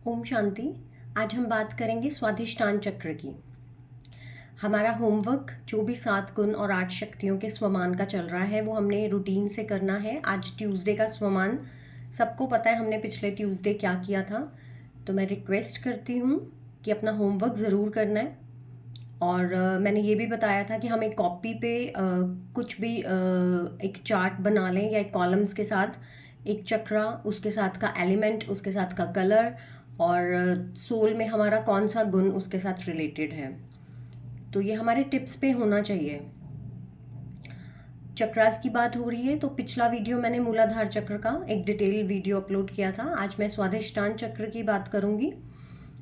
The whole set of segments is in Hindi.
ओम शांति। आज हम बात करेंगे स्वाधिष्ठान चक्र की। हमारा होमवर्क जो भी 7 गुण और 8 शक्तियों के स्वमान का चल रहा है वो हमने रूटीन से करना है। आज ट्यूसडे का स्वमान सबको पता है, हमने पिछले ट्यूसडे क्या किया था। तो मैं रिक्वेस्ट करती हूँ कि अपना होमवर्क ज़रूर करना है। और मैंने ये भी बताया था कि हम एक कॉपी पे कुछ भी एक चार्ट बना लें या एक कॉलम्स के साथ एक चक्रा, उसके साथ का एलिमेंट, उसके साथ का कलर और सोल में हमारा कौन सा गुण उसके साथ रिलेटेड है। तो ये हमारे टिप्स पे होना चाहिए। चक्रास की बात हो रही है तो पिछला वीडियो मैंने मूलाधार चक्र का एक डिटेल वीडियो अपलोड किया था। आज मैं स्वाधिष्ठान चक्र की बात करूंगी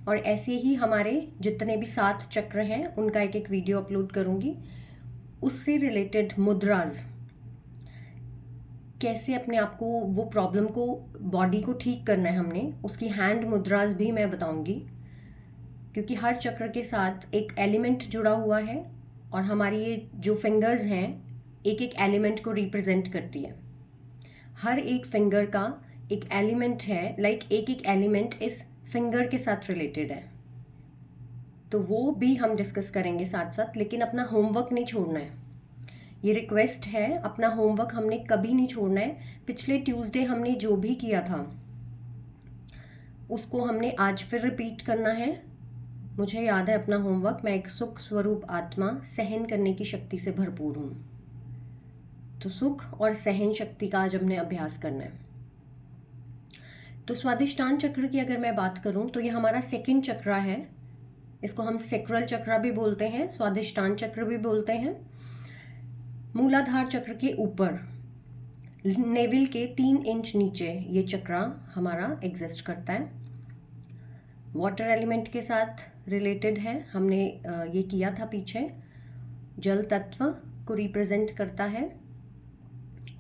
और ऐसे ही हमारे जितने भी 7 चक्र हैं उनका एक एक वीडियो अपलोड करूंगी। उससे रिलेटेड मुद्राज, कैसे अपने आप को वो प्रॉब्लम को बॉडी को ठीक करना है हमने, उसकी हैंड मुद्राज भी मैं बताऊंगी। क्योंकि हर चक्र के साथ एक एलिमेंट जुड़ा हुआ है और हमारी ये जो फिंगर्स हैं एक एक एलिमेंट को रिप्रेजेंट करती है। हर एक फिंगर का एक एलिमेंट है, लाइक एक एक एलिमेंट इस फिंगर के साथ रिलेटेड है। तो वो भी हम डिस्कस करेंगे साथ साथ, लेकिन अपना होमवर्क नहीं छोड़ना है। ये रिक्वेस्ट है, अपना होमवर्क हमने कभी नहीं छोड़ना है। पिछले ट्यूसडे हमने जो भी किया था उसको हमने आज फिर रिपीट करना है। मुझे याद है अपना होमवर्क, मैं एक सुख स्वरूप आत्मा सहन करने की शक्ति से भरपूर हूँ। तो सुख और सहन शक्ति का आज हमने अभ्यास करना है। तो स्वाधिष्ठान चक्र की अगर मैं बात करूं तो ये हमारा सेकंड चक्र है। इसको हम सेक्रल चक्र भी बोलते हैं, स्वाधिष्ठान चक्र भी बोलते हैं। मूलाधार चक्र के ऊपर नेविल के 3 इंच नीचे ये चक्र हमारा एग्जिस्ट करता है। वाटर एलिमेंट के साथ रिलेटेड है, हमने ये किया था पीछे। जल तत्व को रिप्रेजेंट करता है।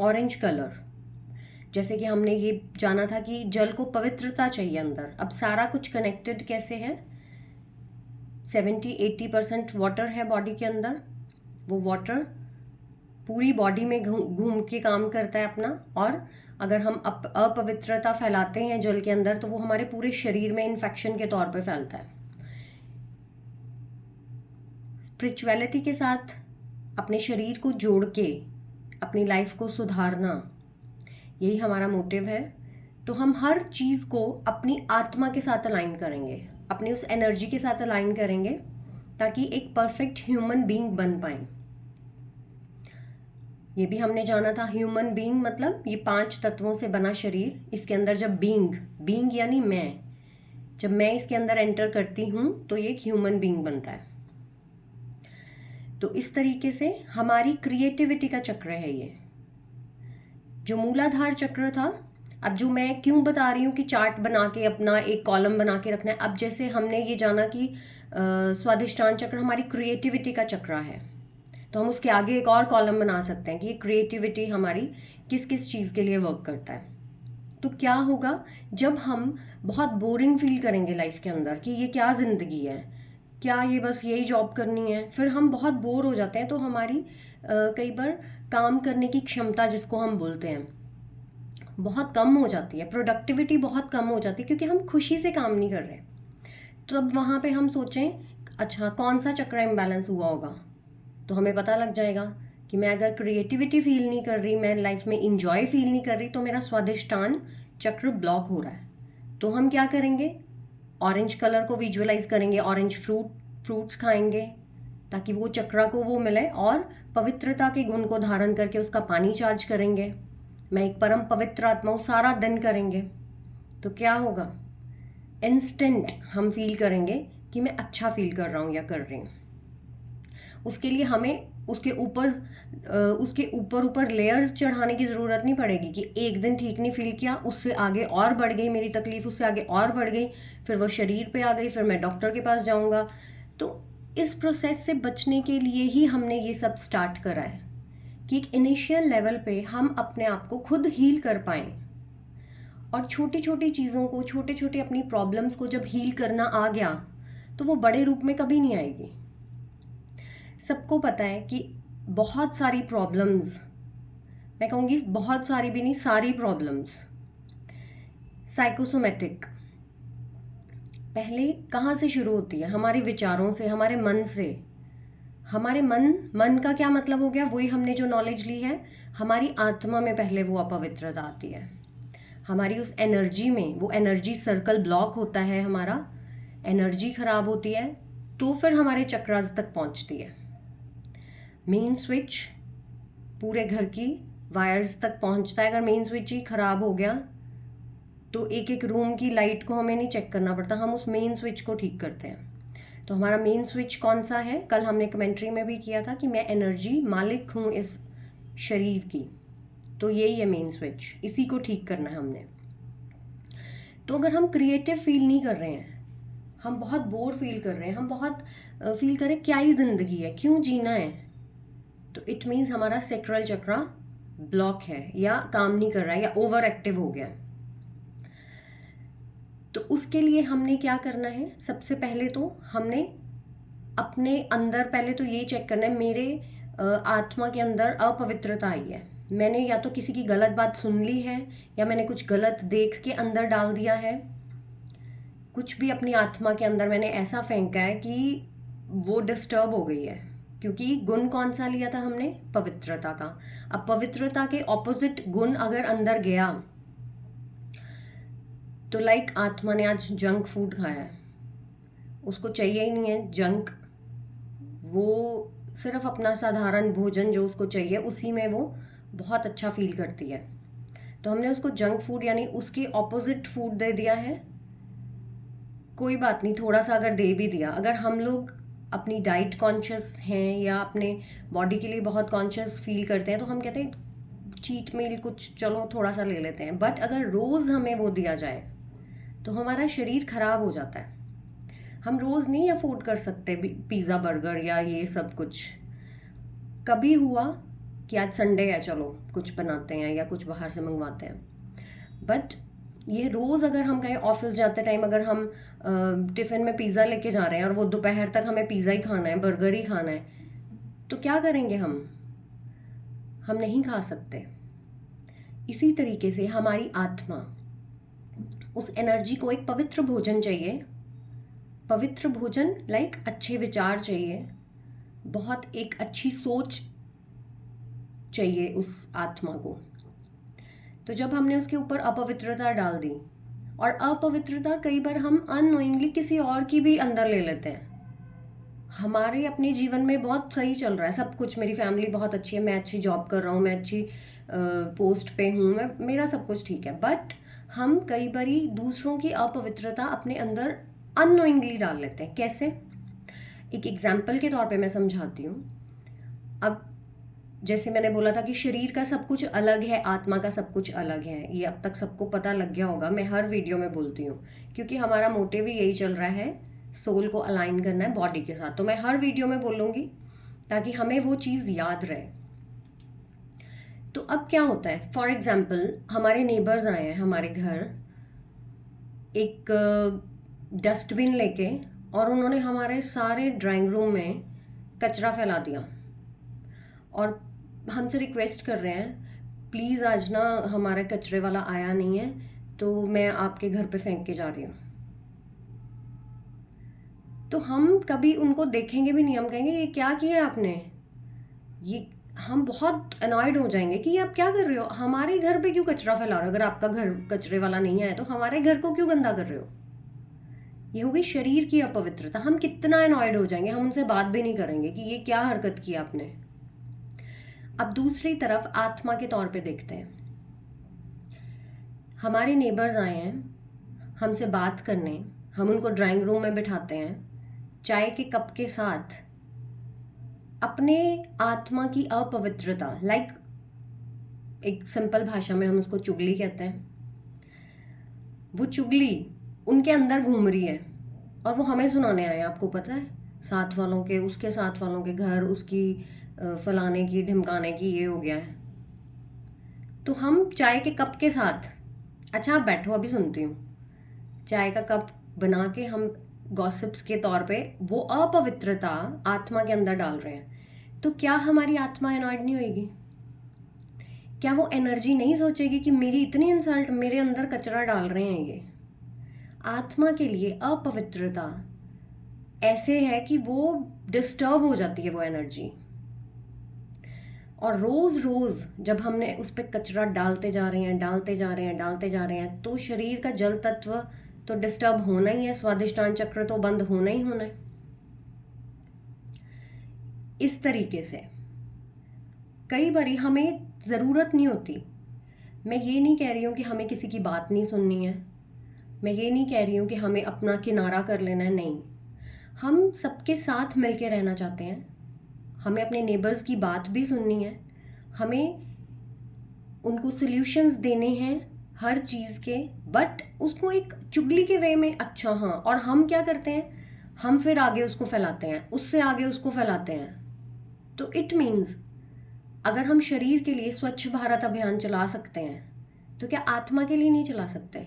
ऑरेंज कलर, जैसे कि हमने ये जाना था कि जल को पवित्रता चाहिए अंदर। अब सारा कुछ कनेक्टेड कैसे है, 70-80% वाटर है बॉडी के अंदर। वो वाटर पूरी बॉडी में घूम के काम करता है अपना। और अगर हम अपवित्रता फैलाते हैं जल के अंदर तो वो हमारे पूरे शरीर में इन्फेक्शन के तौर पे फैलता है। स्पिरिचुअलिटी के साथ अपने शरीर को जोड़ के अपनी लाइफ को सुधारना, यही हमारा मोटिव है। तो हम हर चीज़ को अपनी आत्मा के साथ अलाइन करेंगे, अपनी उस एनर्जी के साथ अलाइन करेंगे ताकि एक परफेक्ट ह्यूमन बीइंग बन पाए। ये भी हमने जाना था, ह्यूमन बीइंग मतलब ये 5 तत्वों से बना शरीर। इसके अंदर जब बीइंग यानी मैं, जब मैं इसके अंदर एंटर करती हूँ तो ये एक ह्यूमन बीइंग बनता है। तो इस तरीके से हमारी क्रिएटिविटी का चक्र है ये जो मूलाधार चक्र था। अब जो मैं क्यों बता रही हूँ कि चार्ट बना के अपना एक कॉलम बना के रखना है। अब जैसे हमने ये जाना कि स्वाधिष्ठान चक्र हमारी क्रिएटिविटी का चक्र है, तो हम उसके आगे एक और कॉलम बना सकते हैं कि ये क्रिएटिविटी हमारी किस किस चीज़ के लिए वर्क करता है। तो क्या होगा जब हम बहुत बोरिंग फील करेंगे लाइफ के अंदर कि ये क्या ज़िंदगी है, क्या ये बस यही जॉब करनी है, फिर हम बहुत बोर हो जाते हैं। तो हमारी कई बार काम करने की क्षमता जिसको हम बोलते हैं बहुत कम हो जाती है, प्रोडक्टिविटी बहुत कम हो जाती है क्योंकि हम खुशी से काम नहीं कर रहे। तो अब वहाँ पे हम सोचें अच्छा कौन सा चक्र इम्बैलेंस हुआ होगा, तो हमें पता लग जाएगा कि मैं अगर क्रिएटिविटी फील नहीं कर रही, मैं लाइफ में इंजॉय फील नहीं कर रही, तो मेरा स्वाधिष्ठान चक्र ब्लॉक हो रहा है। तो हम क्या करेंगे, ऑरेंज कलर को विजुअलाइज करेंगे, ऑरेंज फ्रूट्स खाएंगे ताकि वो चक्रा को वो मिले और पवित्रता के गुण को धारण करके उसका पानी चार्ज करेंगे। मैं एक परम पवित्र आत्मा हूँ, सारा दिन करेंगे तो क्या होगा, इंस्टेंट हम फील करेंगे कि मैं अच्छा फील कर रहा हूँ या कर रही हूँ। उसके लिए हमें उसके ऊपर लेयर्स चढ़ाने की ज़रूरत नहीं पड़ेगी कि एक दिन ठीक नहीं फील किया, उससे आगे और बढ़ गई मेरी तकलीफ, उससे आगे और बढ़ गई, फिर वो शरीर पे आ गई, फिर मैं डॉक्टर के पास जाऊंगा। तो इस प्रोसेस से बचने के लिए ही हमने ये सब स्टार्ट करा है कि एक इनिशियल लेवल पे हम अपने आप को खुद हील कर पाएँ। और छोटी छोटी चीज़ों को, छोटे छोटे अपनी प्रॉब्लम्स को जब हील करना आ गया तो वो बड़े रूप में कभी नहीं आएगी। सबको पता है कि बहुत सारी प्रॉब्लम्स, मैं कहूँगी बहुत सारी भी नहीं, सारी प्रॉब्लम्स साइकोसोमेटिक पहले कहाँ से शुरू होती है? हमारे विचारों से, हमारे मन से। हमारे मन का क्या मतलब हो गया? वही हमने जो नॉलेज ली है, हमारी आत्मा में पहले वो अपवित्रता आती है। हमारी उस एनर्जी में, वो एनर्जी सर्कल ब्लॉक होता है, हमारा एनर्जी खराब होती है, तो फिर हमारे चक्रास तक पहुंचती है। मेन स्विच पूरे घर की वायर्स तक पहुंचता है। अगर मेन स्विच ही खराब हो गया तो एक एक रूम की लाइट को हमें नहीं चेक करना पड़ता, हम उस मेन स्विच को ठीक करते हैं। तो हमारा मेन स्विच कौन सा है? कल हमने कमेंट्री में भी किया था कि मैं एनर्जी मालिक हूँ इस शरीर की, तो यही है मेन स्विच, इसी को ठीक करना है हमने। तो अगर हम क्रिएटिव फील नहीं कर रहे हैं, हम बहुत बोर फील कर रहे हैं, हम बहुत फील कर रहे हैं क्या ही ज़िंदगी है, क्यों जीना है, तो इट मीन्स हमारा सेक्रल चक्रा ब्लॉक है या काम नहीं कर रहा है या ओवर एक्टिव हो गया। तो उसके लिए हमने क्या करना है? सबसे पहले तो हमने अपने अंदर पहले तो ये चेक करना है, मेरे आत्मा के अंदर अपवित्रता आई है। मैंने या तो किसी की गलत बात सुन ली है, या मैंने कुछ गलत देख के अंदर डाल दिया है, कुछ भी अपनी आत्मा के अंदर मैंने ऐसा फेंका है कि वो डिस्टर्ब हो गई है। क्योंकि गुण कौन सा लिया था हमने? पवित्रता का। अब पवित्रता के ऑपोजिट गुण अगर अंदर गया, तो लाइक आत्मा ने आज जंक फूड खाया है, उसको चाहिए ही नहीं है जंक, वो सिर्फ अपना साधारण भोजन जो उसको चाहिए उसी में वो बहुत अच्छा फील करती है। तो हमने उसको जंक फूड यानी उसके ऑपोजिट फूड दे दिया है। कोई बात नहीं, थोड़ा सा अगर दे भी दिया, अगर हम लोग अपनी डाइट कॉन्शियस हैं या अपने बॉडी के लिए बहुत कॉन्शियस फील करते हैं, तो हम कहते हैं चीट मील कुछ चलो थोड़ा सा ले लेते हैं। बट अगर रोज़ हमें वो दिया जाए तो हमारा शरीर खराब हो जाता है। हम रोज़ नहीं अफोर्ड कर सकते पिज़्ज़ा बर्गर या ये सब कुछ। कभी हुआ कि आज संडे है चलो कुछ बनाते हैं या कुछ बाहर से मंगवाते हैं, बट ये रोज़ अगर हम कहीं ऑफिस जाते टाइम अगर हम टिफ़िन में पिज़्ज़ा लेके जा रहे हैं और वो दोपहर तक हमें पिज़्ज़ा ही खाना है, बर्गर ही खाना है, तो क्या करेंगे हम नहीं खा सकते। इसी तरीके से हमारी आत्मा, उस एनर्जी को एक पवित्र भोजन चाहिए। पवित्र भोजन लाइक अच्छे विचार चाहिए, बहुत एक अच्छी सोच चाहिए उस आत्मा को। तो जब हमने उसके ऊपर अपवित्रता डाल दी, और अपवित्रता कई बार हम अननोइंगली किसी और की भी अंदर ले लेते हैं। हमारे अपने जीवन में बहुत सही चल रहा है सब कुछ, मेरी फैमिली बहुत अच्छी है, मैं अच्छी जॉब कर रहा हूँ, मैं अच्छी पोस्ट पे हूँ, मैं मेरा सब कुछ ठीक है, बट हम कई बारी दूसरों की अपवित्रता अपने अंदर अननोइंगली डाल लेते हैं। कैसे? एक एग्जाम्पल के तौर पे मैं समझाती हूँ। अब जैसे मैंने बोला था कि शरीर का सब कुछ अलग है, आत्मा का सब कुछ अलग है, ये अब तक सबको पता लग गया होगा, मैं हर वीडियो में बोलती हूँ, क्योंकि हमारा मोटिव भी यही चल रहा है, सोल को अलाइन करना है बॉडी के साथ। तो मैं हर वीडियो में बोलूँगी ताकि हमें वो चीज़ याद रहे। तो अब क्या होता है, फॉर एग्जाम्पल हमारे नेबर्स आए हैं हमारे घर एक डस्टबिन लेके, और उन्होंने हमारे सारे ड्राइंग रूम में कचरा फैला दिया, और हमसे रिक्वेस्ट कर रहे हैं प्लीज़ आज ना हमारा कचरे वाला आया नहीं है, तो मैं आपके घर पे फेंक के जा रही हूँ। तो हम कभी उनको देखेंगे भी नहीं, हम कहेंगे ये क्या किया आपने, ये हम बहुत अनॉयड हो जाएंगे कि ये आप क्या कर रहे हो, हमारे घर पे क्यों कचरा फैला रहे हो, अगर आपका घर कचरे वाला नहीं आया तो हमारे घर को क्यों गंदा कर रहे हो। ये हो गई शरीर की अपवित्रता। हम कितना अनॉयड हो जाएंगे, हम उनसे बात भी नहीं करेंगे कि ये क्या हरकत की आपने। अब दूसरी तरफ आत्मा के तौर पे देखते हैं, हमारे नेबर्स आए हैं हमसे बात करने, हम उनको ड्राइंग रूम में बिठाते हैं चाय के कप के साथ, अपने आत्मा की अपवित्रता, लाइक एक सिंपल भाषा में हम उसको चुगली कहते हैं, वो चुगली उनके अंदर घूम रही है और वो हमें सुनाने आए हैं। आपको पता है, साथ वालों के, उसके साथ वालों के घर, उसकी फलाने की ढिमकाने की ये हो गया है। तो हम चाय के कप के साथ, अच्छा आप बैठो अभी सुनती हूँ, चाय का कप बना के हम गॉसिप्स के तौर पे वो अपवित्रता आत्मा के अंदर डाल रहे हैं। तो क्या हमारी आत्मा अनॉयड नहीं होगी? क्या वो एनर्जी नहीं सोचेगी कि मेरी इतनी इंसल्ट, मेरे अंदर कचरा डाल रहे हैं ये। आत्मा के लिए अपवित्रता ऐसे है कि वो डिस्टर्ब हो जाती है वो एनर्जी, और रोज रोज जब हमने उस पर कचरा डालते जा रहे हैं डालते जा रहे हैं डालते जा रहे हैं, तो शरीर का जल तत्व तो डिस्टर्ब होना ही है, स्वादिष्टान चक्र तो बंद होना ही होना है। इस तरीके से कई बारी हमें ज़रूरत नहीं होती। मैं ये नहीं कह रही हूँ कि हमें किसी की बात नहीं सुननी है, मैं ये नहीं कह रही हूँ कि हमें अपना किनारा कर लेना है, नहीं। हम सबके साथ मिलके रहना चाहते हैं, हमें अपने नेबर्स की बात भी सुननी है, हमें उनको सॉल्यूशंस देने हैं हर चीज़ के, बट उसको एक चुगली के वे में। अच्छा हाँ, और हम क्या करते हैं, हम फिर आगे उसको फैलाते हैं, उससे आगे उसको फैलाते हैं। तो इट मीन्स अगर हम शरीर के लिए स्वच्छ भारत अभियान चला सकते हैं, तो क्या आत्मा के लिए नहीं चला सकते?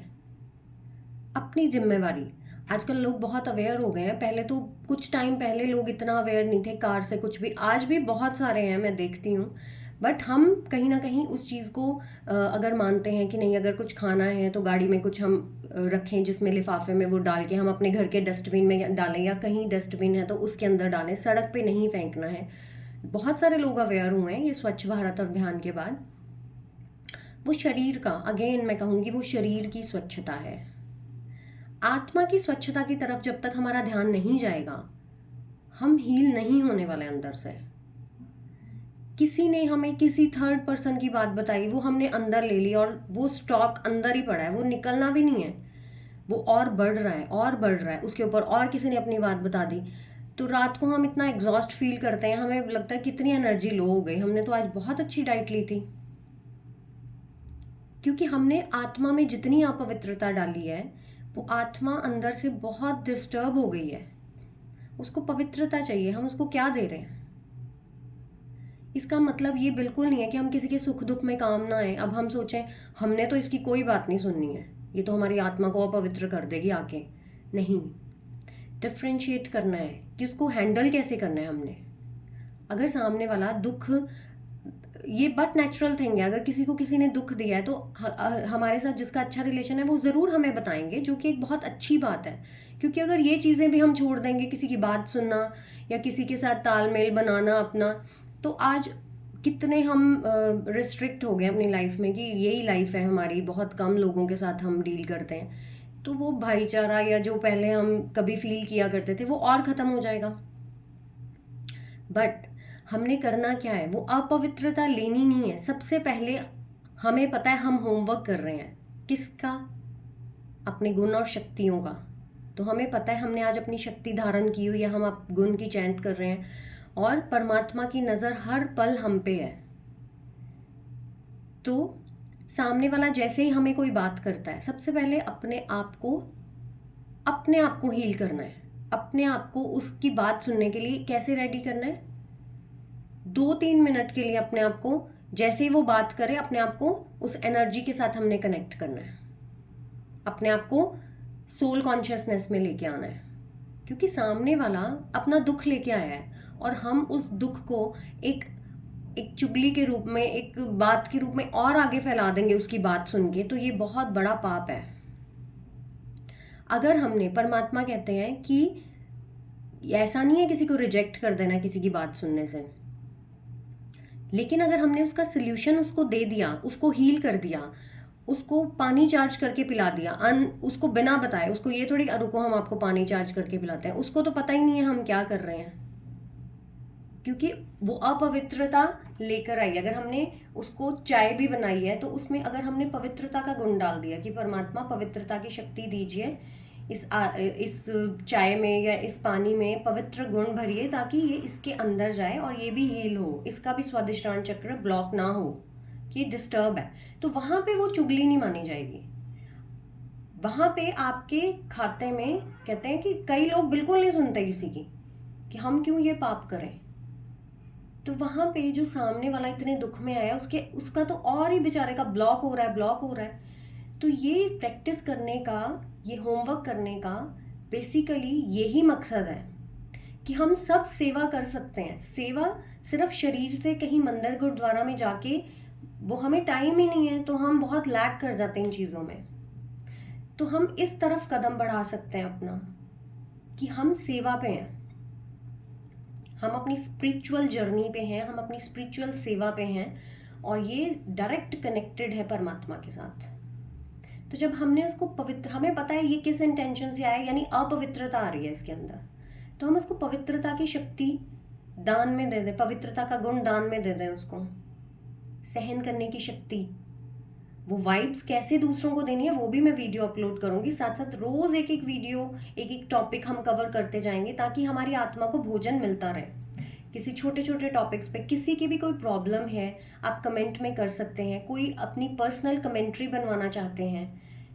अपनी जिम्मेवारी। आजकल लोग बहुत अवेयर हो गए हैं, पहले तो कुछ टाइम पहले लोग इतना अवेयर नहीं थे कार से कुछ भी, आज भी बहुत सारे हैं, मैं देखती हूँ। बट हम कहीं ना कहीं उस चीज़ को अगर मानते हैं कि नहीं, अगर कुछ खाना है तो गाड़ी में कुछ हम रखें जिसमें लिफाफे में वो डाल के हम अपने घर के डस्टबिन में डालें, या कहीं डस्टबिन है तो उसके अंदर डालें, सड़क पे नहीं फेंकना है। बहुत सारे लोग अवेयर हुए हैं ये स्वच्छ भारत अभियान के बाद। वो शरीर का, अगेन मैं कहूँगी, वो शरीर की स्वच्छता है। आत्मा की स्वच्छता की तरफ जब तक हमारा ध्यान नहीं जाएगा, हम हील नहीं होने वाले अंदर से। किसी ने हमें किसी थर्ड पर्सन की बात बताई, वो हमने अंदर ले ली और वो स्टॉक अंदर ही पड़ा है, वो निकलना भी नहीं है, वो और बढ़ रहा है और बढ़ रहा है। उसके ऊपर और किसी ने अपनी बात बता दी, तो रात को हम इतना एग्जॉस्ट फील करते हैं, हमें लगता है कितनी एनर्जी लो हो गई, हमने तो आज बहुत अच्छी डाइट ली थी। क्योंकि हमने आत्मा में जितनी अपवित्रता डाली है, वो आत्मा अंदर से बहुत डिस्टर्ब हो गई है, उसको पवित्रता चाहिए। हम उसको क्या दे रहे हैं? इसका मतलब ये बिल्कुल नहीं है कि हम किसी के सुख दुख में काम ना आए। अब हम सोचें हमने तो इसकी कोई बात नहीं सुननी है, ये तो हमारी आत्मा को अपवित्र कर देगी आके। नहीं, डिफ्रेंशिएट करना है कि उसको हैंडल कैसे करना है हमने। अगर सामने वाला दुख, ये बट नेचुरल थिंग है, अगर किसी को किसी ने दुख दिया है तो हमारे साथ जिसका अच्छा रिलेशन है वो ज़रूर हमें बताएंगे, जो कि एक बहुत अच्छी बात है। क्योंकि अगर ये चीज़ें भी हम छोड़ देंगे, किसी की बात सुनना या किसी के साथ तालमेल बनाना अपना, तो आज कितने हम रिस्ट्रिक्ट हो गए अपनी लाइफ में कि यही लाइफ है हमारी, बहुत कम लोगों के साथ हम डील करते हैं, तो वो भाईचारा या जो पहले हम कभी फील किया करते थे वो और ख़त्म हो जाएगा। बट हमने करना क्या है, वो अपवित्रता लेनी नहीं है। सबसे पहले हमें पता है हम होमवर्क कर रहे हैं किसका, अपने गुण और शक्तियों का। तो हमें पता है हमने आज अपनी शक्ति धारण की हुई है, हम आप गुण की चैंट कर रहे हैं, और परमात्मा की नज़र हर पल हम पे है। तो सामने वाला जैसे ही हमें कोई बात करता है, सबसे पहले अपने आप को हील करना है, अपने आप को उसकी बात सुनने के लिए कैसे रेडी करना है। 2-3 मिनट के लिए अपने आप को, जैसे ही वो बात करे, अपने आप को उस एनर्जी के साथ हमने कनेक्ट करना है, अपने आप को सोल कॉन्शियसनेस में लेके आना है। क्योंकि सामने वाला अपना दुख लेके आया है और हम उस दुख को एक एक चुगली के रूप में, एक बात के रूप में और आगे फैला देंगे उसकी बात सुन के, तो ये बहुत बड़ा पाप है। अगर हमने, परमात्मा कहते हैं कि ऐसा नहीं है किसी को रिजेक्ट कर देना किसी की बात सुनने से, लेकिन अगर हमने उसका सोल्यूशन उसको दे दिया, उसको हील कर दिया, उसको पानी चार्ज करके पिला दिया, उसको बिना बताए, उसको ये थोड़ी रुको हम आपको पानी चार्ज करके पिलाते हैं, उसको तो पता ही नहीं है हम क्या कर रहे हैं, क्योंकि वो अपवित्रता लेकर आई। अगर हमने उसको चाय भी बनाई है तो उसमें अगर हमने पवित्रता का गुण डाल दिया कि परमात्मा पवित्रता की शक्ति दीजिए, इस चाय में या इस पानी में पवित्र गुण भरिए, ताकि ये इसके अंदर जाए और ये भी हील हो, इसका भी स्वादिष्टान चक्र ब्लॉक ना हो कि डिस्टर्ब है, तो वहां पे वो चुगली नहीं मानी जाएगी। वहां पे आपके खाते में, कहते हैं कि कई लोग बिल्कुल नहीं सुनते किसी की, कि हम क्यों ये पाप करें। तो वहां पे जो सामने वाला इतने दुख में आया, उसका तो और ही बेचारे का ब्लॉक हो रहा है, ब्लॉक हो रहा है। तो ये प्रैक्टिस करने का, ये होमवर्क करने का बेसिकली यही मकसद है कि हम सब सेवा कर सकते हैं। सेवा सिर्फ शरीर से कहीं मंदिर गुरुद्वारा में जाके, वो हमें टाइम ही नहीं है, तो हम बहुत लैक कर जाते हैं इन चीज़ों में। तो हम इस तरफ कदम बढ़ा सकते हैं अपना कि हम सेवा पे हैं, हम अपनी स्पिरिचुअल जर्नी पे हैं, हम अपनी स्पिरिचुअल सेवा पे हैं, और ये डायरेक्ट कनेक्टेड है परमात्मा के साथ। तो जब हमने उसको पवित्र, हमें पता है ये किस इंटेंशन से आया, यानी अपवित्रता आ रही है इसके अंदर, तो हम उसको पवित्रता की शक्ति दान में दे दें, पवित्रता का गुण दान में दे दें उसको, सहन करने की शक्ति। वो वाइब्स कैसे दूसरों को देनी है वो भी मैं वीडियो अपलोड करूंगी, साथ साथ रोज एक एक वीडियो, एक एक टॉपिक हम कवर करते जाएंगे, ताकि हमारी आत्मा को भोजन मिलता रहे। किसी छोटे छोटे टॉपिक्स पे किसी की भी कोई प्रॉब्लम है, आप कमेंट में कर सकते हैं। कोई अपनी पर्सनल कमेंट्री बनवाना चाहते हैं,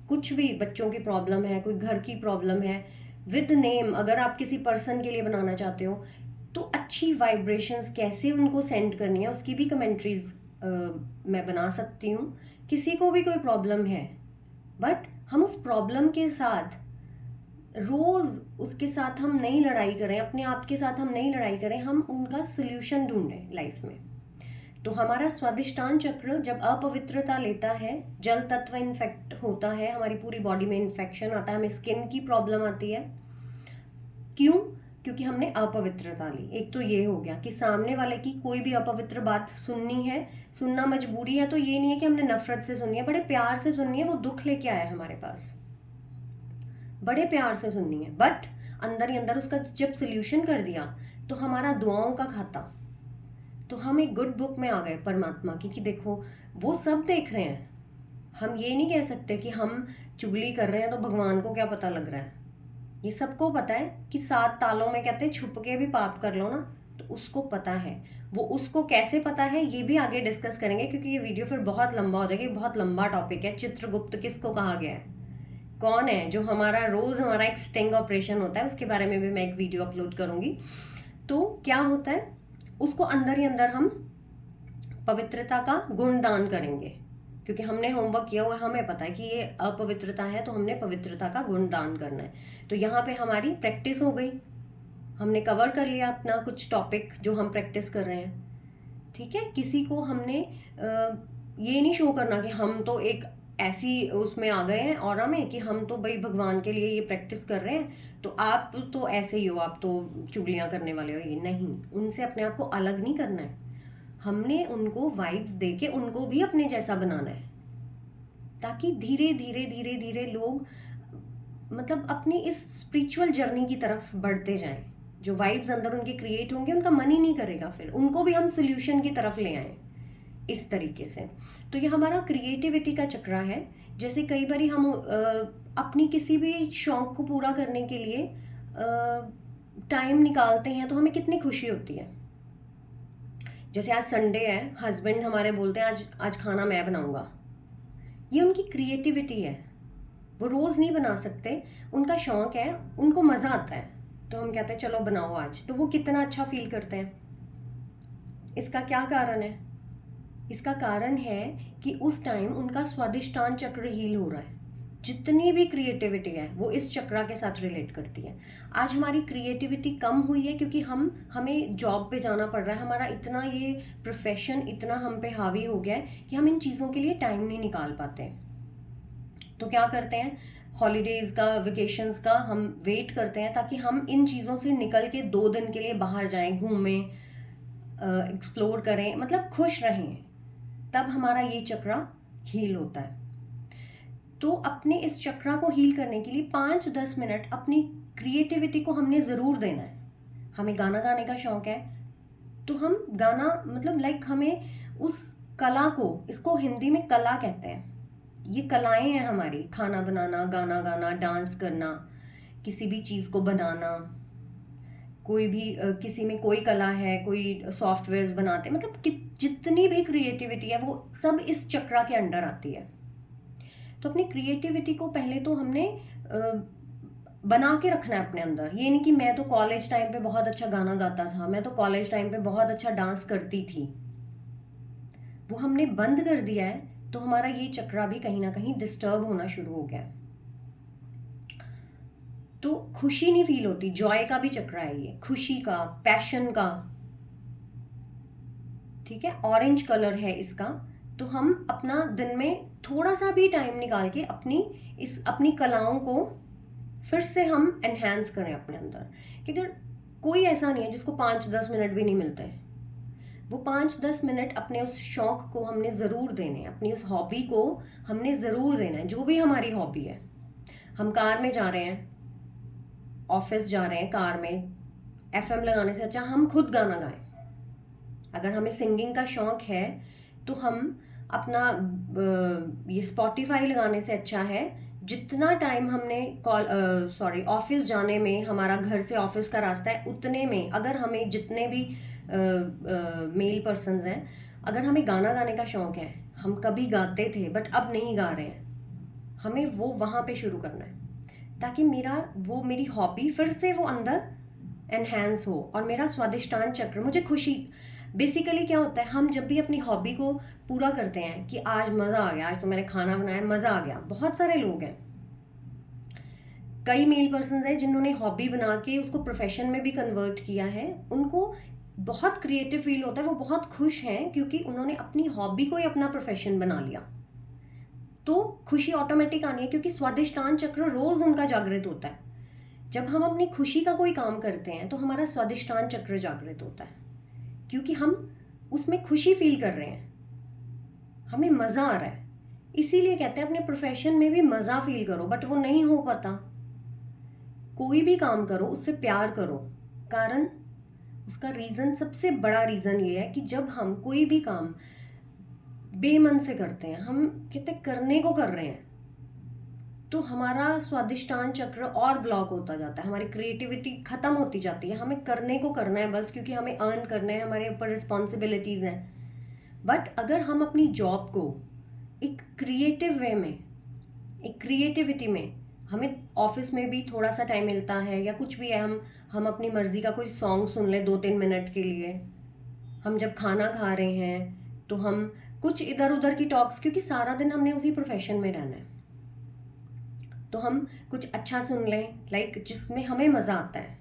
कुछ भी, बच्चों की प्रॉब्लम है, कोई घर की प्रॉब्लम है, विद नेम, अगर आप किसी पर्सन के लिए बनाना चाहते हो, तो अच्छी वाइब्रेशंस कैसे उनको सेंड करनी है उसकी भी कमेंट्रीज मैं बना सकती हूँ। किसी को भी कोई प्रॉब्लम है, बट हम उस प्रॉब्लम के साथ रोज उसके साथ हम नई लड़ाई करें, अपने आप के साथ हम नई लड़ाई करें, हम उनका सोल्यूशन ढूंढें लाइफ में। तो हमारा स्वादिष्टान चक्र जब अपवित्रता लेता है, जल तत्व इन्फेक्ट होता है, हमारी पूरी बॉडी में इन्फेक्शन आता है, हमें स्किन की प्रॉब्लम आती है। क्यों? क्योंकि हमने अपवित्रता ली। एक तो ये हो गया कि सामने वाले की कोई भी अपवित्र बात सुननी है, सुनना मजबूरी है, तो ये नहीं है कि हमने नफरत से सुननी है, बड़े प्यार से सुननी है। वो दुख लेके आया है हमारे पास, बड़े प्यार से सुननी है, बट अंदर ही अंदर उसका जब सोल्यूशन कर दिया तो हमारा दुआओं का खाता, तो हम एक गुड बुक में आ गए परमात्मा की, कि देखो वो सब देख रहे हैं। हम ये नहीं कह सकते कि हम चुगली कर रहे हैं तो भगवान को क्या पता लग रहा है। ये सबको पता है कि 7 तालों में कहते हैं छुप के भी पाप कर लो ना, तो उसको पता है। वो उसको कैसे पता है ये भी आगे डिस्कस करेंगे, क्योंकि ये वीडियो फिर बहुत लंबा हो जाएगा। बहुत लंबा टॉपिक है। चित्रगुप्त किसको कहा गया है, कौन है जो हमारा रोज हमारा एक स्टिंग ऑपरेशन होता है, उसके बारे में भी मैं एक वीडियो अपलोड करूंगी। तो क्या होता है, उसको अंदर ही अंदर हम पवित्रता का गुणदान करेंगे, क्योंकि हमने होमवर्क किया हुआ है, हमें पता है कि ये अपवित्रता है, तो हमने पवित्रता का गुणदान करना है। तो यहाँ पे हमारी प्रैक्टिस हो गई, हमने कवर कर लिया अपना कुछ टॉपिक जो हम प्रैक्टिस कर रहे हैं। ठीक है, किसी को हमने ये नहीं शो करना कि हम तो एक ऐसी उसमें आ गए हैं ऑरा में कि हम तो भाई भगवान के लिए ये प्रैक्टिस कर रहे हैं, तो आप तो ऐसे ही हो, आप तो चुगलियां करने वाले हो। ये नहीं, उनसे अपने आप को अलग नहीं करना है। हमने उनको वाइब्स दे के उनको भी अपने जैसा बनाना है, ताकि धीरे धीरे धीरे धीरे लोग मतलब अपनी इस स्पिरिचुअल जर्नी की तरफ बढ़ते जाएं। जो वाइब्स अंदर उनके क्रिएट होंगे, उनका मन ही नहीं करेगा, फिर उनको भी हम सोल्यूशन की तरफ ले आए इस तरीके से। तो ये हमारा क्रिएटिविटी का चक्रा है। जैसे कई बार हम अपनी किसी भी शौक को पूरा करने के लिए टाइम निकालते हैं, तो हमें कितनी खुशी होती है। जैसे आज संडे है, हस्बैंड हमारे बोलते हैं आज आज खाना मैं बनाऊंगा, ये उनकी क्रिएटिविटी है। वो रोज़ नहीं बना सकते, उनका शौक है, उनको मज़ा आता है, तो हम कहते हैं चलो बनाओ आज, तो वो कितना अच्छा फील करते हैं। इसका क्या कारण है? इसका कारण है कि उस टाइम उनका स्वादिष्टान चक्र हील हो रहा है। जितनी भी क्रिएटिविटी है वो इस चक्रा के साथ रिलेट करती है। आज हमारी क्रिएटिविटी कम हुई है क्योंकि हमें जॉब पे जाना पड़ रहा है, हमारा इतना ये प्रोफेशन इतना हम पे हावी हो गया है कि हम इन चीज़ों के लिए टाइम नहीं निकाल पाते। तो क्या करते हैं, हॉलीडेज का, वेकेशंस का हम वेट करते हैं ताकि हम इन चीज़ों से निकल के 2 दिन के लिए बाहर जाएं, घूमें, एक्सप्लोर करें, मतलब खुश रहें। तब हमारा ये चक्रा हील होता है। तो अपने इस चक्रा को हील करने के लिए 5-10 मिनट अपनी क्रिएटिविटी को हमने ज़रूर देना है। हमें गाना गाने का शौक है, तो हम गाना मतलब लाइक हमें उस कला को, इसको हिंदी में कला कहते हैं, ये कलाएं हैं हमारी, खाना बनाना, गाना गाना, डांस करना, किसी भी चीज़ को बनाना, कोई भी किसी में कोई कला है, कोई सॉफ्टवेयर्स बनाते, मतलब जितनी भी क्रिएटिविटी है वो सब इस चक्रा के अंडर आती है। तो अपनी क्रिएटिविटी को पहले तो हमने बना के रखना है अपने अंदर। ये नहीं कि मैं तो कॉलेज टाइम पे बहुत अच्छा गाना गाता था, मैं तो कॉलेज टाइम पे बहुत अच्छा डांस करती थी, वो हमने बंद कर दिया है, तो हमारा ये चक्रा भी कहीं ना कहीं डिस्टर्ब होना शुरू हो गया। तो खुशी नहीं फील होती, जॉय का भी चक्रा है ये, खुशी का, पैशन का। ठीक है, ऑरेंज कलर है इसका। तो हम अपना दिन में थोड़ा सा भी टाइम निकाल के अपनी इस अपनी कलाओं को फिर से हम एनहांस करें अपने अंदर। क्योंकि कोई ऐसा नहीं है जिसको 5-10 मिनट भी नहीं मिलते। वो 5-10 मिनट अपने उस शौक को हमने ज़रूर देने हैं, अपनी उस हॉबी को हमने ज़रूर देना है। जो भी हमारी हॉबी है, हम कार में जा रहे हैं, ऑफिस जा रहे हैं, कार में एफएम लगाने से अच्छा हम खुद गाना गाएं। अगर हमें सिंगिंग का शौक है तो हम अपना ये स्पॉटिफाई लगाने से अच्छा है जितना टाइम हमने ऑफिस जाने में, हमारा घर से ऑफिस का रास्ता है, उतने में अगर हमें जितने भी मेल पर्सन्स हैं, अगर हमें गाना गाने का शौक है, हम कभी गाते थे बट अब नहीं गा रहे हैं, हमें वो वहाँ पे शुरू करना है ताकि मेरी हॉबी फिर से वो अंदर एनहेंस हो और मेरा स्वादिष्टान चक्र मुझे खुशी। बेसिकली क्या होता है, हम जब भी अपनी हॉबी को पूरा करते हैं कि आज मज़ा आ गया, आज तो मैंने खाना बनाया, मज़ा आ गया। बहुत सारे लोग हैं, कई मेल पर्सन हैं जिन्होंने हॉबी बना के उसको प्रोफेशन में भी कन्वर्ट किया है। उनको बहुत क्रिएटिव फील होता है, वो बहुत खुश हैं क्योंकि उन्होंने अपनी हॉबी को ही अपना प्रोफेशन बना लिया। तो खुशी ऑटोमेटिक आनी है क्योंकि स्वादिष्टान चक्र रोज उनका जागृत होता है। जब हम अपनी खुशी का कोई काम करते हैं तो हमारा स्वादिष्टान चक्र जागृत होता है क्योंकि हम उसमें खुशी फील कर रहे हैं, हमें मज़ा आ रहा है। इसीलिए कहते हैं अपने प्रोफेशन में भी मज़ा फील करो, बट वो नहीं हो पाता। कोई भी काम करो उससे प्यार करो। कारण उसका रीज़न, सबसे बड़ा रीज़न ये है कि जब हम कोई भी काम बेमन से करते हैं, हम कहते करने को कर रहे हैं, तो हमारा स्वादिष्टान चक्र और ब्लॉक होता जाता है, हमारी क्रिएटिविटी खत्म होती जाती है। हमें करने को करना है बस, क्योंकि हमें अर्न करना है, हमारे ऊपर रिस्पॉन्सिबिलिटीज़ हैं। बट अगर हम अपनी जॉब को एक क्रिएटिव वे में, एक क्रिएटिविटी में, हमें ऑफिस में भी थोड़ा सा टाइम मिलता है या कुछ भी है, हम अपनी मर्जी का कोई सॉन्ग सुन लें 2-3 मिनट के लिए, हम जब खाना खा रहे हैं तो हम कुछ इधर उधर की टॉक्स, क्योंकि सारा दिन हमने उसी प्रोफेशन में रहना है, तो हम कुछ अच्छा सुन लें लाइक जिसमें हमें मज़ा आता है।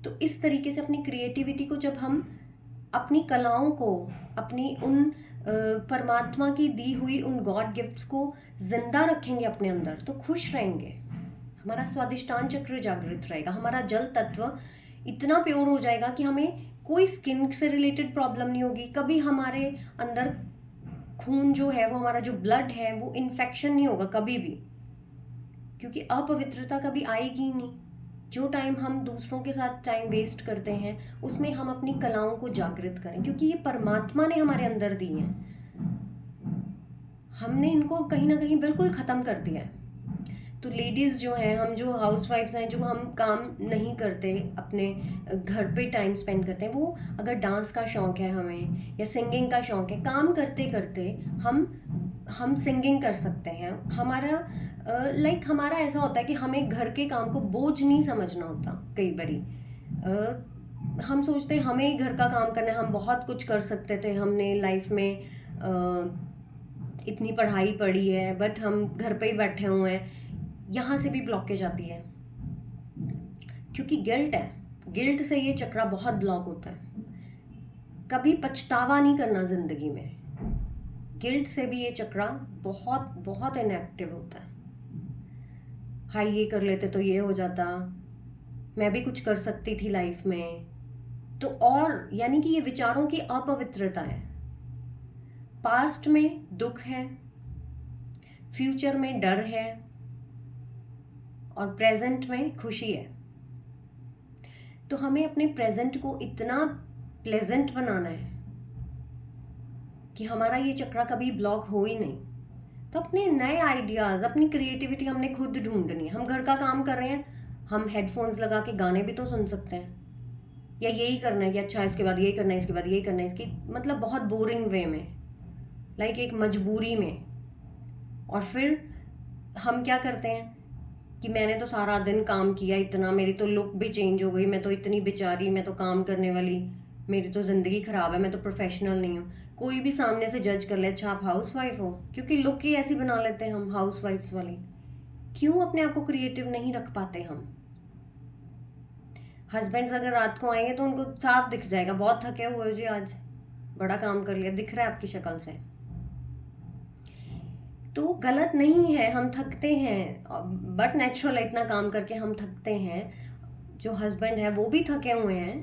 तो इस तरीके से अपनी क्रिएटिविटी को, जब हम अपनी कलाओं को, अपनी उन परमात्मा की दी हुई उन गॉड गिफ्ट्स को जिंदा रखेंगे अपने अंदर, तो खुश रहेंगे, हमारा स्वादिष्टान चक्र जागृत रहेगा, हमारा जल तत्व इतना प्योर हो जाएगा कि हमें कोई स्किन से रिलेटेड प्रॉब्लम नहीं होगी। कभी हमारे अंदर खून जो है, वो हमारा जो ब्लड है, वो इन्फेक्शन नहीं होगा कभी भी, क्योंकि अपवित्रता कभी आएगी ही नहीं। जो टाइम हम दूसरों के साथ टाइम वेस्ट करते हैं, उसमें हम अपनी कलाओं को जागृत करें, क्योंकि ये परमात्मा ने हमारे अंदर दी हैं। हमने इनको कहीं ना कहीं बिल्कुल ख़त्म कर दिया है। तो लेडीज़ जो हैं, हम जो हाउस वाइफ्स हैं, जो हम काम नहीं करते, अपने घर पे टाइम स्पेंड करते हैं, वो अगर डांस का शौक़ है हमें या सिंगिंग का शौक़ है, काम करते करते हम सिंगिंग कर सकते हैं। हमारा हमारा ऐसा होता है कि हमें घर के काम को बोझ नहीं समझना होता। कई बारी हम सोचते हैं हमें ही घर का काम करना है, हम बहुत कुछ कर सकते थे, हमने लाइफ में इतनी पढ़ाई पढ़ी है, बट हम घर पे ही बैठे हुए हैं। यहाँ से भी ब्लॉकेज आती है क्योंकि गिल्ट है, गिल्ट से ये चक्रा बहुत ब्लॉक होता है। कभी पछतावा नहीं करना जिंदगी में, गिल्ट से भी ये चक्रा बहुत बहुत इनएक्टिव होता है। हाय, ये कर लेते तो ये हो जाता, मैं भी कुछ कर सकती थी लाइफ में, तो और यानी कि ये विचारों की अपवित्रता है। पास्ट में दुख है, फ्यूचर में डर है, और प्रेजेंट में खुशी है। तो हमें अपने प्रेजेंट को इतना प्लेजेंट बनाना है कि हमारा ये चक्रा कभी ब्लॉक हो ही नहीं। तो अपने नए आइडियाज़, अपनी क्रिएटिविटी हमने खुद ढूंढनी है। हम घर का काम कर रहे हैं, हम हेडफोन्स लगा के गाने भी तो सुन सकते हैं, या यही करना है कि अच्छा इसके बाद यही करना है, इसके बाद यही करना है, इसकी मतलब बहुत बोरिंग वे में, लाइक एक मजबूरी में। और फिर हम क्या करते हैं कि मैंने तो सारा दिन काम किया इतना, मेरी तो लुक भी चेंज हो गई, मैं तो इतनी बेचारी, मैं तो काम करने वाली, मेरी तो ज़िंदगी ख़राब है, मैं तो प्रोफेशनल नहीं हूँ। कोई भी सामने से जज कर ले, अच्छा आप हाउस वाइफ हो, क्योंकि लुक ही ऐसी बना लेते हैं हम हाउस वाइफ्स वाली। क्यों अपने आप को क्रिएटिव नहीं रख पाते हम? हस्बैंड्स अगर रात को आएंगे तो उनको साफ दिख जाएगा, बहुत थके हुए हो जी, आज बड़ा काम कर लिया, दिख रहा है आपकी शक्ल से। तो गलत नहीं है, हम थकते हैं, बट नेचुरल है, इतना काम करके हम थकते हैं। जो हस्बैंड है वो भी थके हुए हैं,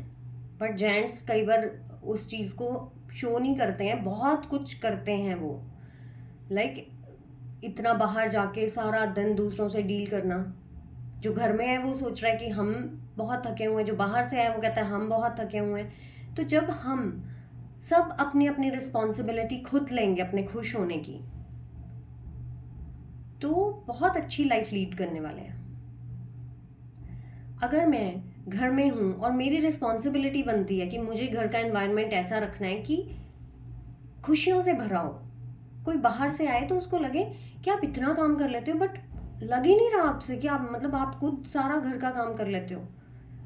बट जेंट्स कई बार उस चीज़ को शो नहीं करते हैं, बहुत कुछ करते हैं वो। लाइक इतना बाहर जाके सारा दिन दूसरों से डील करना। जो घर में है वो सोच रहा है कि हम बहुत थके हुए हैं, जो बाहर से है वो कहता है हम बहुत थके हुए हैं। तो जब हम सब अपनी अपनी रिस्पॉन्सिबिलिटी खुद लेंगे अपने खुश होने की, तो बहुत अच्छी लाइफ लीड करने वाले हैं। अगर मैं घर में हूँ और मेरी रिस्पॉन्सिबिलिटी बनती है कि मुझे घर का एनवायरनमेंट ऐसा रखना है कि खुशियों से भरा हो, कोई बाहर से आए तो उसको लगे कि आप इतना काम कर लेते हो, बट लग ही नहीं रहा आपसे कि आप मतलब आप खुद सारा घर का काम कर लेते हो,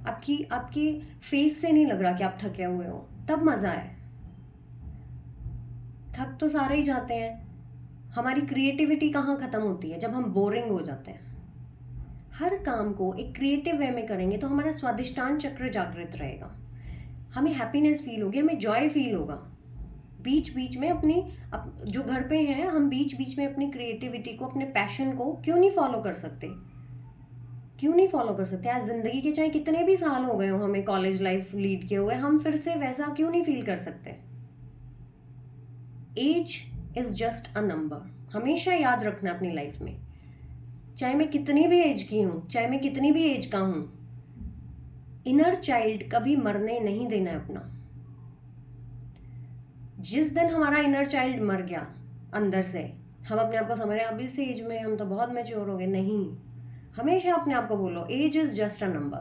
आपकी आपकी फेस से नहीं लग रहा कि आप थके हुए हो, तब मज़ा है। थक तो सारे ही जाते हैं। हमारी क्रिएटिविटी कहाँ ख़त्म होती है? जब हम बोरिंग हो जाते हैं। हर काम को एक क्रिएटिव वे में करेंगे तो हमारा स्वादिष्टान चक्र जागृत रहेगा, हमें हैप्पीनेस फील होगी, हमें जॉय फील होगा। बीच बीच में जो घर पे हैं हम बीच बीच में अपनी क्रिएटिविटी को, अपने पैशन को क्यों नहीं फॉलो कर सकते? क्यों नहीं फॉलो कर सकते? आज ज़िंदगी के चाहे कितने भी साल हो गए हो हमें कॉलेज लाइफ लीड किए हुए, हम फिर से वैसा क्यों नहीं फील कर सकते? Age is just a number, हमेशा याद रखना अपनी लाइफ में। चाहे मैं कितनी भी एज की हूँ, चाहे मैं कितनी भी एज का हूँ, इनर चाइल्ड कभी मरने नहीं देना है अपना। जिस दिन हमारा इनर चाइल्ड मर गया अंदर से, हम अपने आप को समझ रहे हैं अभी इस एज में हम तो बहुत मैच्योर हो गए, नहीं। हमेशा अपने आप को बोलो age is just a number.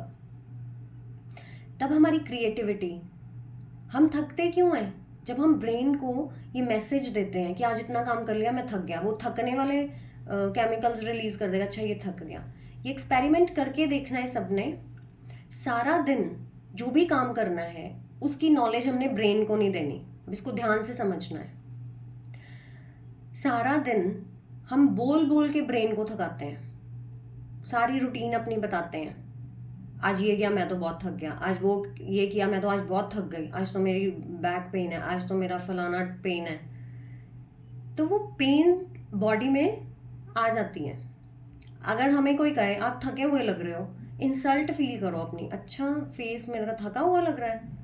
तब हमारी क्रिएटिविटी, हम थकते क्यों हैं? जब हम ब्रेन को ये मैसेज देते हैं कि आज इतना काम कर लिया, मैं थक गया, वो थकने वाले केमिकल्स रिलीज कर देगा, अच्छा ये थक गया। ये एक्सपेरिमेंट करके देखना है सबने। सारा दिन जो भी काम करना है उसकी नॉलेज हमने ब्रेन को नहीं देनी। अब इसको ध्यान से समझना है। सारा दिन हम बोल बोल के ब्रेन को थकाते हैं, सारी रूटीन अपनी बताते हैं, आज ये किया मैं तो बहुत थक गया, आज वो ये किया मैं तो आज बहुत थक गई, आज तो मेरी बैक पेन है, आज तो मेरा फलाना पेन है। तो वो पेन बॉडी में आ जाती है। अगर हमें कोई कहे आप थके हुए लग रहे हो, इंसल्ट फील करो अपनी, अच्छा फेस मेरा थका हुआ लग रहा है,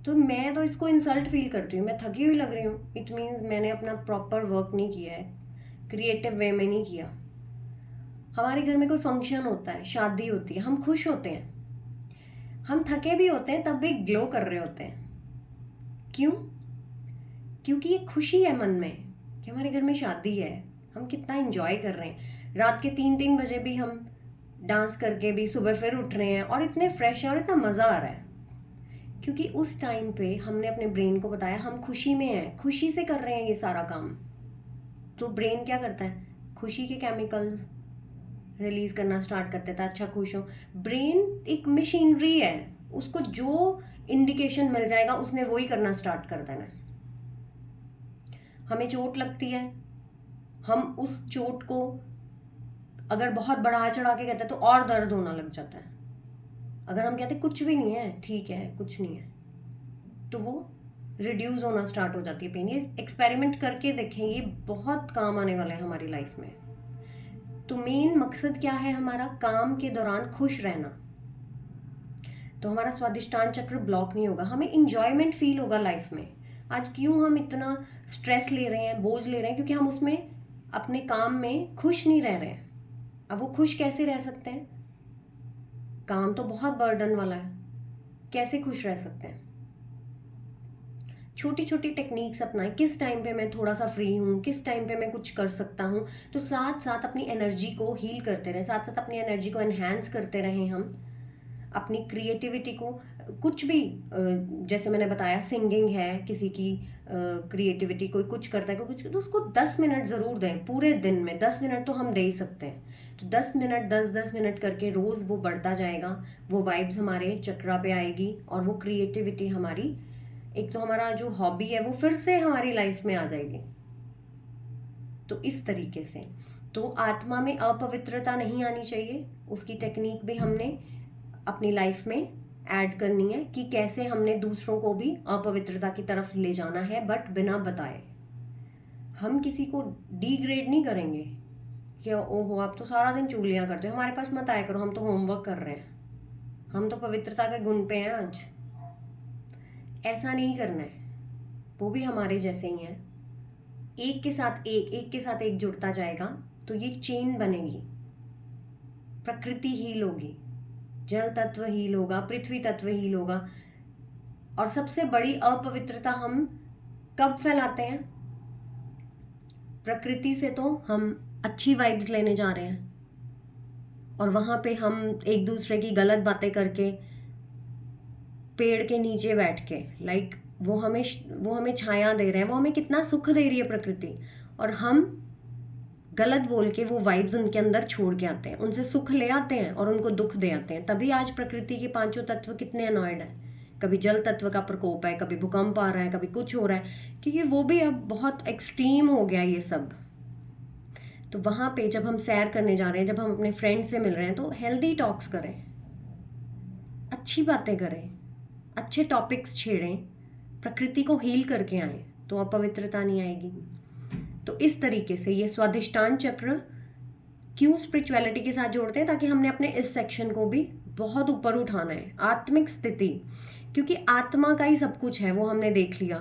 तो मैं तो इसको इंसल्ट फील करती हूँ, मैं थकी हुई लग रही हूँ, इट मीन्स मैंने अपना प्रॉपर वर्क नहीं किया है, क्रिएटिव वे में नहीं किया। हमारे घर में कोई फंक्शन होता है, शादी होती है, हम खुश होते हैं, हम थके भी होते हैं तब भी ग्लो कर रहे होते हैं। क्यों? क्योंकि ये खुशी है मन में कि हमारे घर में शादी है, हम कितना इंजॉय कर रहे हैं। रात के 3-3 बजे भी हम डांस करके भी सुबह फिर उठ रहे हैं और इतने फ्रेश है और इतना मज़ा आ रहा है, क्योंकि उस टाइम पे हमने अपने ब्रेन को बताया हम खुशी में हैं, खुशी से कर रहे हैं ये सारा काम। तो ब्रेन क्या करता है? खुशी के केमिकल्स रिलीज करना स्टार्ट कर देता है, अच्छा खुश हो। ब्रेन एक मशीनरी है, उसको जो इंडिकेशन मिल जाएगा उसने वही करना स्टार्ट कर देना है। हमें चोट लगती है, हम उस चोट को अगर बहुत बढ़ा चढ़ा के कहते हैं तो और दर्द होना लग जाता है। अगर हम कहते कुछ भी नहीं है, ठीक है कुछ नहीं है, तो वो रिड्यूस होना स्टार्ट हो जाती है पेन। ये एक्सपेरिमेंट करके देखें, ये बहुत काम आने वाला है हमारी लाइफ में। तो मेन मकसद क्या है हमारा? काम के दौरान खुश रहना, तो हमारा स्वादिष्टान चक्र ब्लॉक नहीं होगा, हमें इंजॉयमेंट फील होगा लाइफ में। आज क्यों हम इतना स्ट्रेस ले रहे हैं, बोझ ले रहे हैं? क्योंकि हम उसमें अपने काम में खुश नहीं रह रहे हैं। अब वो खुश कैसे रह सकते हैं? काम तो बहुत बर्डन वाला है, कैसे खुश रह सकते हैं? छोटी छोटी टेक्निक्स अपनाएं, किस टाइम पे मैं थोड़ा सा फ्री हूँ, किस टाइम पे मैं कुछ कर सकता हूँ, तो साथ साथ अपनी एनर्जी को हील करते रहें, साथ साथ अपनी एनर्जी को एनहेंस करते रहें हम, अपनी क्रिएटिविटी को। कुछ भी जैसे मैंने बताया सिंगिंग है, किसी की क्रिएटिविटी, कोई कुछ करता है, कोई कुछ, तो उसको 10 मिनट ज़रूर दें पूरे दिन में। 10 मिनट तो हम दे ही सकते हैं, तो 10 मिनट 10-10 मिनट करके रोज़ वो बढ़ता जाएगा, वो वाइब्स हमारे चक्रा पे आएगी और वो क्रिएटिविटी हमारी, एक तो हमारा जो हॉबी है वो फिर से हमारी लाइफ में आ जाएगी। तो इस तरीके से तो आत्मा में अपवित्रता नहीं आनी चाहिए, उसकी टेक्निक भी हमने अपनी लाइफ में ऐड करनी है कि कैसे हमने दूसरों को भी अपवित्रता की तरफ ले जाना है, बट बिना बताए। हम किसी को डिग्रेड नहीं करेंगे कि ओहो आप तो सारा दिन चुगलियाँ करते हो, हमारे पास मत आया करो, हम तो होमवर्क कर रहे हैं, हम तो पवित्रता के गुण पे हैं आज। ऐसा नहीं करना है। वो भी हमारे जैसे ही हैं। एक के साथ एक के साथ एक जुड़ता जाएगा तो ये चेन बनेगी। प्रकृति हील होगी, जल तत्व हील होगा, पृथ्वी तत्व हील होगा। और सबसे बड़ी अपवित्रता हम कब फैलाते हैं? प्रकृति से तो हम अच्छी वाइब्स लेने जा रहे हैं और वहां पे हम एक दूसरे की गलत बातें करके पेड़ के नीचे बैठ के वो हमें छाया दे रहे हैं, वो हमें कितना सुख दे रही है प्रकृति, और हम गलत बोल के वो वाइब्स उनके अंदर छोड़ के आते हैं, उनसे सुख ले आते हैं और उनको दुख दे आते हैं। तभी आज प्रकृति के पांचों तत्व कितने अनॉयड है। कभी जल तत्व का प्रकोप है, कभी भूकंप आ रहा है, कभी कुछ हो रहा है, क्योंकि वो भी अब बहुत एक्सट्रीम हो गया ये सब। तो वहां पे जब हम सैर करने जा रहे हैं, जब हम अपने फ्रेंड से मिल रहे हैं, तो हेल्दी टॉक्स करें, अच्छी बातें करें, अच्छे टॉपिक्स छेड़ें, प्रकृति को हील करके आए, तो अपवित्रता नहीं आएगी। तो इस तरीके से ये स्वादिष्टान चक्र क्यों स्पिरिचुअलिटी के साथ जोड़ते हैं? ताकि हमने अपने इस सेक्शन को भी बहुत ऊपर उठाना है, आत्मिक स्थिति, क्योंकि आत्मा का ही सब कुछ है, वो हमने देख लिया।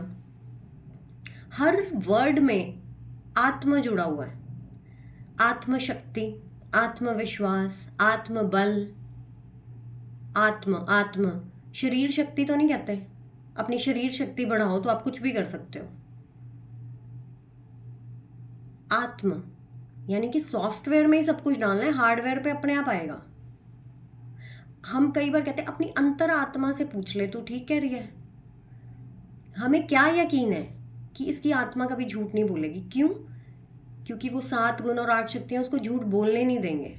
हर वर्ड में आत्मा जुड़ा हुआ है। आत्मशक्ति, आत्मविश्वास, आत्मबल, आत्म शरीर शक्ति तो नहीं कहते। अपनी शरीर शक्ति बढ़ाओ तो आप कुछ भी कर सकते हो। आत्म यानी कि सॉफ्टवेयर में ही सब कुछ डालना है, हार्डवेयर पे अपने आप आएगा। हम कई बार कहते हैं अपनी अंतर आत्मा से पूछ ले, तू ठीक कह रही है। हमें क्या यकीन है कि इसकी आत्मा कभी झूठ नहीं बोलेगी? क्यों? क्योंकि वो 7 गुण और 8 शक्तियां उसको झूठ बोलने नहीं देंगे।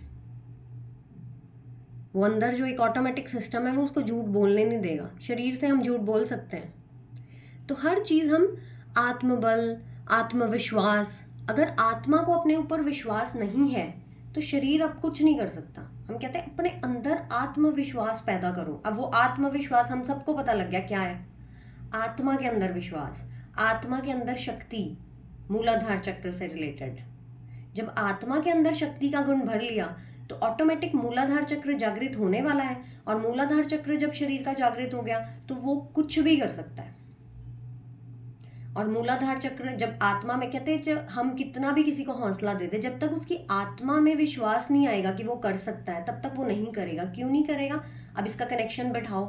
वो अंदर जो एक ऑटोमेटिक सिस्टम है वो उसको झूठ बोलने नहीं देगा। शरीर से हम झूठ बोल सकते हैं। तो हर चीज हम आत्मबल, आत्मविश्वास, अगर आत्मा को अपने ऊपर विश्वास नहीं है तो शरीर अब कुछ नहीं कर सकता। हम कहते हैं अपने अंदर आत्मविश्वास पैदा करो। अब वो आत्मविश्वास हम सबको पता लग गया क्या है। आत्मा के अंदर विश्वास, आत्मा के अंदर शक्ति, मूलाधार चक्र से रिलेटेड। जब आत्मा के अंदर शक्ति का गुण भर लिया तो ऑटोमेटिक मूलाधार चक्र जागृत होने वाला है, और मूलाधार चक्र जब शरीर का जागृत हो गया तो वो कुछ भी कर सकता है। और मूलाधार चक्र जब आत्मा में, कहते हैं हम कितना भी किसी को हौसला दे दे, जब तक उसकी आत्मा में विश्वास नहीं आएगा कि वो कर सकता है, तब तक वो नहीं करेगा। क्यों नहीं करेगा? अब इसका कनेक्शन बैठाओ।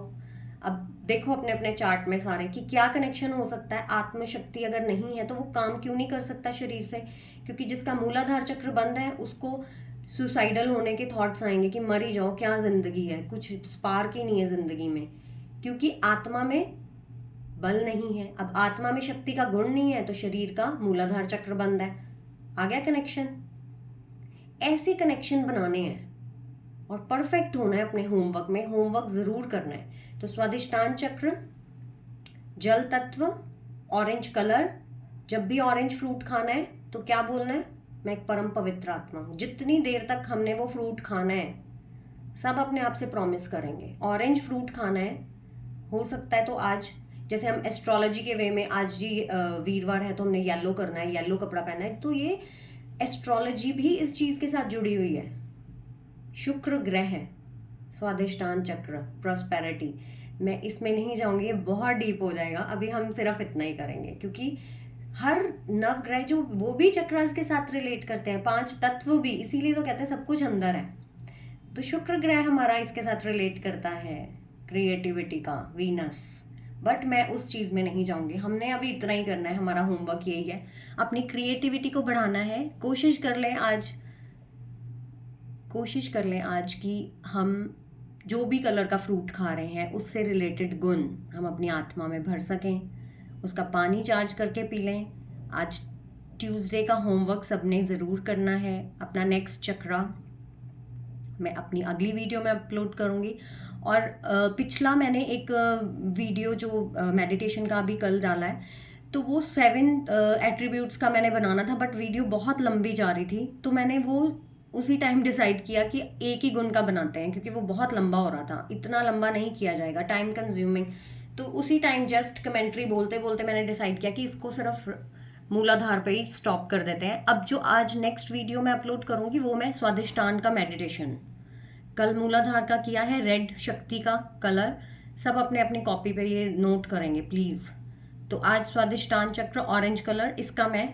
अब देखो अपने अपने चार्ट में सारे कि क्या कनेक्शन हो सकता है। आत्मशक्ति अगर नहीं है तो वो काम क्यों नहीं कर सकता शरीर से? क्योंकि जिसका मूलाधार चक्र बंद है उसको सुसाइडल होने के थॉट्स आएंगे कि मर ही जाओ, क्या जिंदगी है, कुछ स्पार्क ही नहीं है जिंदगी में, क्योंकि आत्मा में बल नहीं है। अब आत्मा में शक्ति का गुण नहीं है तो शरीर का मूलाधार चक्र बंद है। आ गया कनेक्शन? ऐसे कनेक्शन बनाने हैं और परफेक्ट होना है अपने होमवर्क में। होमवर्क जरूर करना है। तो स्वादिष्टान चक्र, जल तत्व, ऑरेंज कलर, जब भी ऑरेंज फ्रूट खाना है तो क्या बोलना है? मैं एक परम पवित्र आत्मा हूं। जितनी देर तक हमने वो फ्रूट खाना है सब अपने आप से प्रॉमिस करेंगे। ऑरेंज फ्रूट खाना है, हो सकता है तो आज, जैसे हम एस्ट्रोलॉजी के वे में आज जी वीरवार है तो हमने येलो करना है, येलो कपड़ा पहना है, तो ये एस्ट्रोलॉजी भी इस चीज के साथ जुड़ी हुई है। शुक्र ग्रह, स्वादिष्टान चक्र, प्रॉस्पेरिटी, मैं इसमें नहीं जाऊंगी, ये बहुत डीप हो जाएगा। अभी हम सिर्फ इतना ही करेंगे क्योंकि हर नवग्रह जो वो भी चक्रास के साथ रिलेट करते हैं, 5 तत्व भी, इसीलिए तो कहते हैं सब कुछ अंदर है। तो शुक्र ग्रह हमारा इसके साथ रिलेट करता है, क्रिएटिविटी का, वीनस। बट मैं उस चीज में नहीं जाऊंगी, हमने अभी इतना ही करना है। हमारा होमवर्क यही है, अपनी क्रिएटिविटी को बढ़ाना है। कोशिश कर लें आज कि हम जो भी कलर का फ्रूट खा रहे हैं उससे रिलेटेड गुण हम अपनी आत्मा में भर सकें। उसका पानी चार्ज करके पी लें। आज ट्यूसडे का होमवर्क सबने ज़रूर करना है। अपना नेक्स्ट चक्रा मैं अपनी अगली वीडियो में अपलोड करूँगी। और पिछला मैंने एक वीडियो जो मेडिटेशन का अभी कल डाला है, तो वो 7 एट्रीब्यूट्स का मैंने बनाना था, बट वीडियो बहुत लंबी जा रही थी तो मैंने वो उसी टाइम डिसाइड किया कि एक ही गुण का बनाते हैं, क्योंकि वो बहुत लंबा हो रहा था। इतना लंबा नहीं किया जाएगा, टाइम कंज्यूमिंग। तो उसी टाइम जस्ट कमेंट्री बोलते बोलते मैंने डिसाइड किया कि इसको सिर्फ मूलाधार पे ही स्टॉप कर देते हैं। अब जो आज नेक्स्ट वीडियो मैं अपलोड करूंगी वो मैं स्वादिष्टान का मेडिटेशन, कल मूलाधार का किया है, रेड शक्ति का कलर, सब अपने अपने कॉपी पे ये नोट करेंगे प्लीज़। तो आज स्वादिष्टान चक्र ऑरेंज कलर, इसका मैं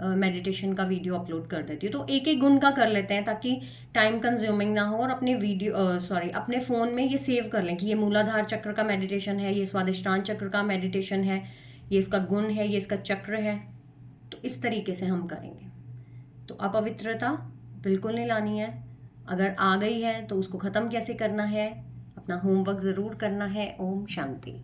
मेडिटेशन का वीडियो अपलोड कर देती हूँ। तो एक एक गुण का कर लेते हैं ताकि टाइम कंज्यूमिंग ना हो, और अपने अपने फ़ोन में ये सेव कर लें कि ये मूलाधार चक्र का मेडिटेशन है, ये स्वादिष्टान चक्र का मेडिटेशन है, ये इसका गुण है, ये इसका चक्र है। तो इस तरीके से हम करेंगे। तो अपवित्रता बिल्कुल नहीं लानी है। अगर आ गई है तो उसको ख़त्म कैसे करना है, अपना होमवर्क ज़रूर करना है। ओम शांति।